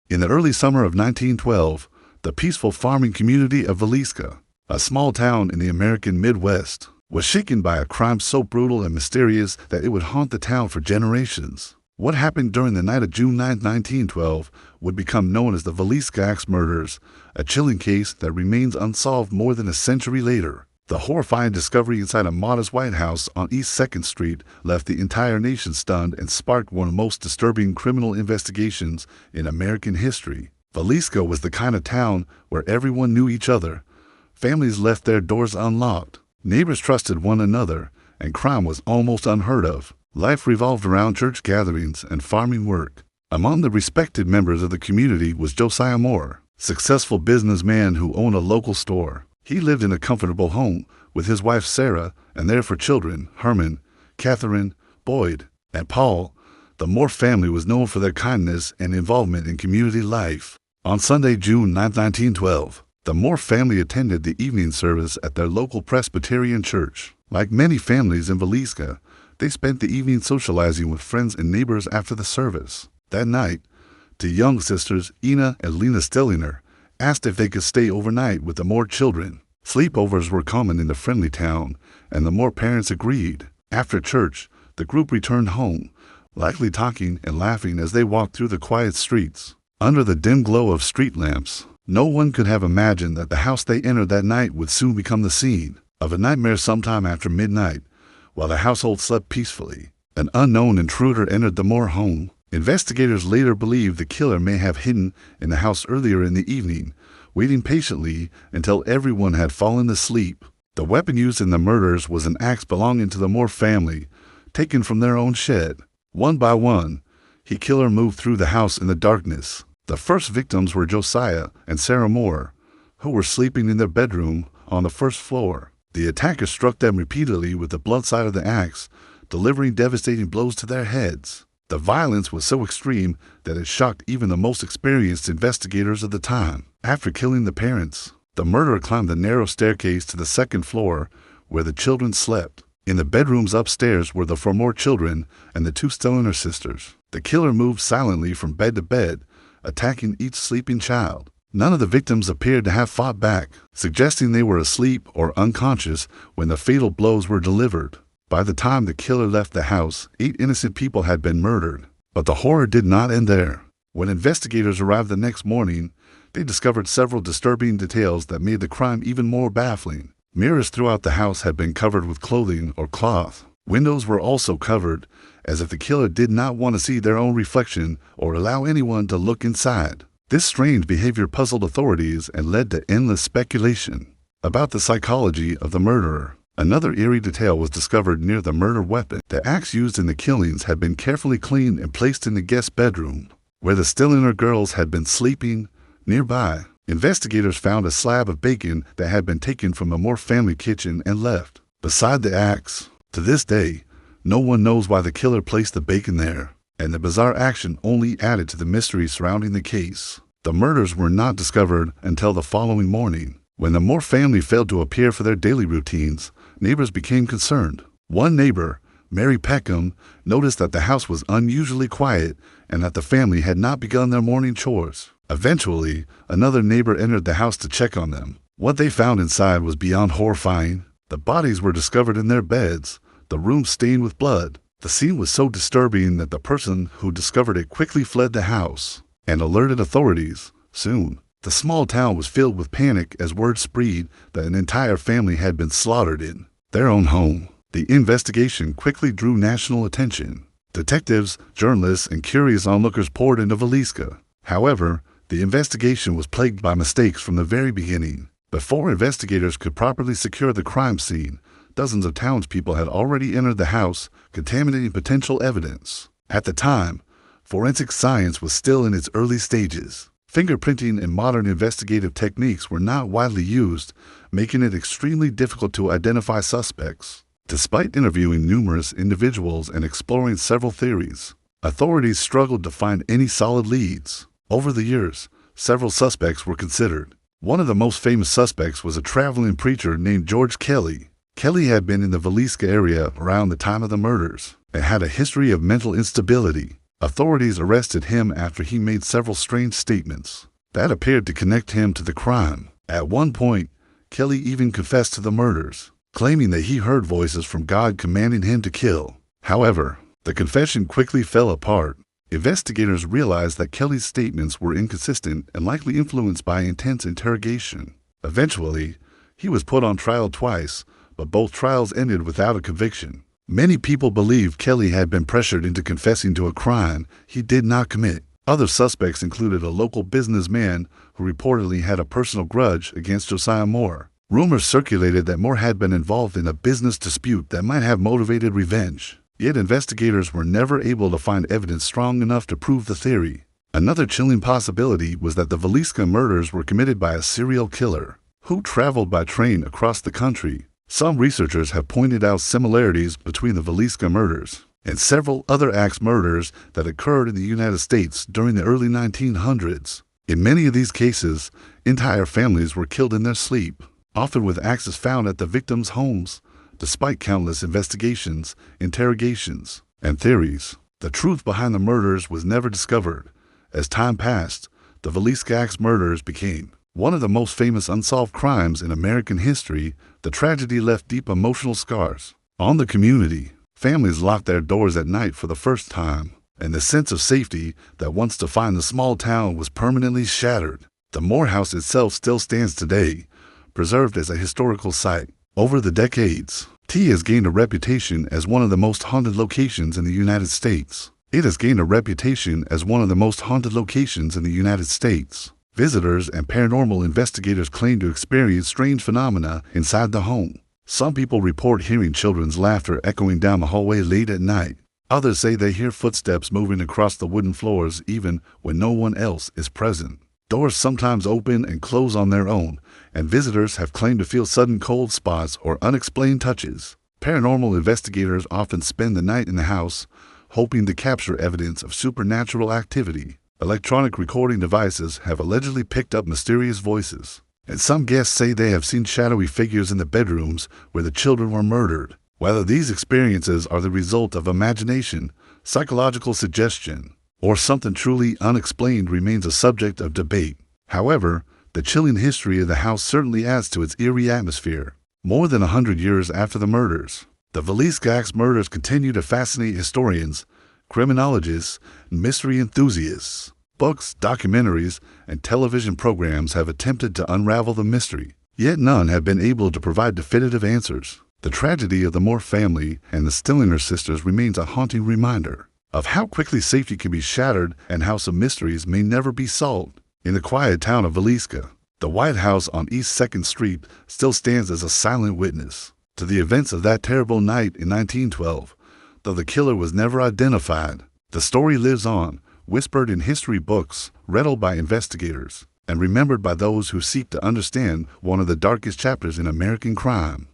In the early summer of 1912, the peaceful farming community of Villisca, a small town in the American Midwest, was shaken by a crime so brutal and mysterious that it would haunt the town for generations. What happened during the night of June 9, 1912 would become known as the Villisca Axe Murders, a chilling case that remains unsolved more than a century later. The horrifying discovery inside a modest white house on East 2nd Street left the entire nation stunned and sparked one of the most disturbing criminal investigations in American history. Villisca was the kind of town where everyone knew each other. Families left their doors unlocked. Neighbors trusted one another, and crime was almost unheard of. Life revolved around church gatherings and farming work. Among the respected members of the community was Josiah Moore, successful businessman who owned a local store. He lived in a comfortable home with his wife Sarah and their 4 children, Herman, Catherine, Boyd, and Paul. The Moore family was known for their kindness and involvement in community life. On Sunday, June 9, 1912, the Moore family attended the evening service at their local Presbyterian church. Like many families in Villisca, they spent the evening socializing with friends and neighbors after the service. That night, 2 young sisters, Ina and Lena Stellinger, asked if they could stay overnight with the Moore children. Sleepovers were common in the friendly town, and the Moore parents agreed. After church, the group returned home, likely talking and laughing as they walked through the quiet streets. Under the dim glow of street lamps, no one could have imagined that the house they entered that night would soon become the scene of a nightmare sometime after midnight. While the household slept peacefully, an unknown intruder entered the Moore home. Investigators later believed the killer may have hidden in the house earlier in the evening, waiting patiently until everyone had fallen asleep. The weapon used in the murders was an axe belonging to the Moore family, taken from their own shed. One by one, the killer moved through the house in the darkness. The first victims were Josiah and Sarah Moore, who were sleeping in their bedroom on the first floor. The attacker struck them repeatedly with the blunt side of the axe, delivering devastating blows to their heads. The violence was so extreme that it shocked even the most experienced investigators of the time. After killing the parents, the murderer climbed the narrow staircase to the 2nd floor where the children slept. In the bedrooms upstairs were the 4 Moore children and the 2 Stellinger sisters. The killer moved silently from bed to bed, attacking each sleeping child. None of the victims appeared to have fought back, suggesting they were asleep or unconscious when the fatal blows were delivered. By the time the killer left the house, 8 innocent people had been murdered. But the horror did not end there. When investigators arrived the next morning, they discovered several disturbing details that made the crime even more baffling. Mirrors throughout the house had been covered with clothing or cloth. Windows were also covered, as if the killer did not want to see their own reflection or allow anyone to look inside. This strange behavior puzzled authorities and led to endless speculation about the psychology of the murderer. Another eerie detail was discovered near the murder weapon. The axe used in the killings had been carefully cleaned and placed in the guest bedroom, where the Stellinger girls had been sleeping. Nearby, investigators found a slab of bacon that had been taken from the Moore family kitchen and left beside the axe. To this day, no one knows why the killer placed the bacon there, and the bizarre action only added to the mystery surrounding the case. The murders were not discovered until the following morning. When the Moore family failed to appear for their daily routines, neighbors became concerned. One neighbor, Mary Peckham, noticed that the house was unusually quiet and that the family had not begun their morning chores. Eventually, another neighbor entered the house to check on them. What they found inside was beyond horrifying. The bodies were discovered in their beds, the room stained with blood. The scene was so disturbing that the person who discovered it quickly fled the house and alerted authorities. Soon, the small town was filled with panic as word spread that an entire family had been slaughtered in their own home. The investigation quickly drew national attention. Detectives, journalists, and curious onlookers poured into Villisca. However, the investigation was plagued by mistakes from the very beginning. Before investigators could properly secure the crime scene, dozens of townspeople had already entered the house, contaminating potential evidence. At the time, forensic science was still in its early stages. Fingerprinting and modern investigative techniques were not widely used, making it extremely difficult to identify suspects. Despite interviewing numerous individuals and exploring several theories, authorities struggled to find any solid leads. Over the years, several suspects were considered. One of the most famous suspects was a traveling preacher named George Kelly. Kelly had been in the Villisca area around the time of the murders and had a history of mental instability. Authorities arrested him after he made several strange statements that appeared to connect him to the crime. At one point, Kelly even confessed to the murders, claiming that he heard voices from God commanding him to kill. However, the confession quickly fell apart. Investigators realized that Kelly's statements were inconsistent and likely influenced by intense interrogation. Eventually, he was put on trial twice, but both trials ended without a conviction. Many people believe Kelly had been pressured into confessing to a crime he did not commit. Other suspects included a local businessman who reportedly had a personal grudge against Josiah Moore. Rumors circulated that Moore had been involved in a business dispute that might have motivated revenge. Yet investigators were never able to find evidence strong enough to prove the theory. Another chilling possibility was that the Villisca murders were committed by a serial killer who traveled by train across the country. Some researchers have pointed out similarities between the Villisca murders and several other axe murders that occurred in the United States during the early 1900s. In many of these cases, entire families were killed in their sleep, often with axes found at the victims' homes. Despite countless investigations, interrogations, and theories, the truth behind the murders was never discovered. As time passed, the Villisca Axe Murders became one of the most famous unsolved crimes in American history. The tragedy left deep emotional scars on the community. Families locked their doors at night for the first time, and the sense of safety that once defined the small town was permanently shattered. The Moore House itself still stands today, preserved as a historical site. Over the decades, T has gained a reputation as one of the most haunted locations in the United States. It has gained a reputation as one of the most haunted locations in the United States. Visitors and paranormal investigators claim to experience strange phenomena inside the home. Some people report hearing children's laughter echoing down the hallway late at night. Others say they hear footsteps moving across the wooden floors even when no one else is present. Doors sometimes open and close on their own, and visitors have claimed to feel sudden cold spots or unexplained touches. Paranormal investigators often spend the night in the house, hoping to capture evidence of supernatural activity. Electronic recording devices have allegedly picked up mysterious voices, and some guests say they have seen shadowy figures in the bedrooms where the children were murdered. Whether these experiences are the result of imagination, psychological suggestion, or something truly unexplained remains a subject of debate. However, the chilling history of the house certainly adds to its eerie atmosphere. More than 100 years after the murders, the Villisca Axe Murders continue to fascinate historians, criminologists, and mystery enthusiasts. Books, documentaries, and television programs have attempted to unravel the mystery, yet none have been able to provide definitive answers. The tragedy of the Moore family and the Stillinger sisters remains a haunting reminder of how quickly safety can be shattered and how some mysteries may never be solved. In the quiet town of Villisca, the White House on East 2nd Street still stands as a silent witness to the events of that terrible night in 1912. Though the killer was never identified, the story lives on, whispered in history books, read by investigators, and remembered by those who seek to understand one of the darkest chapters in American crime.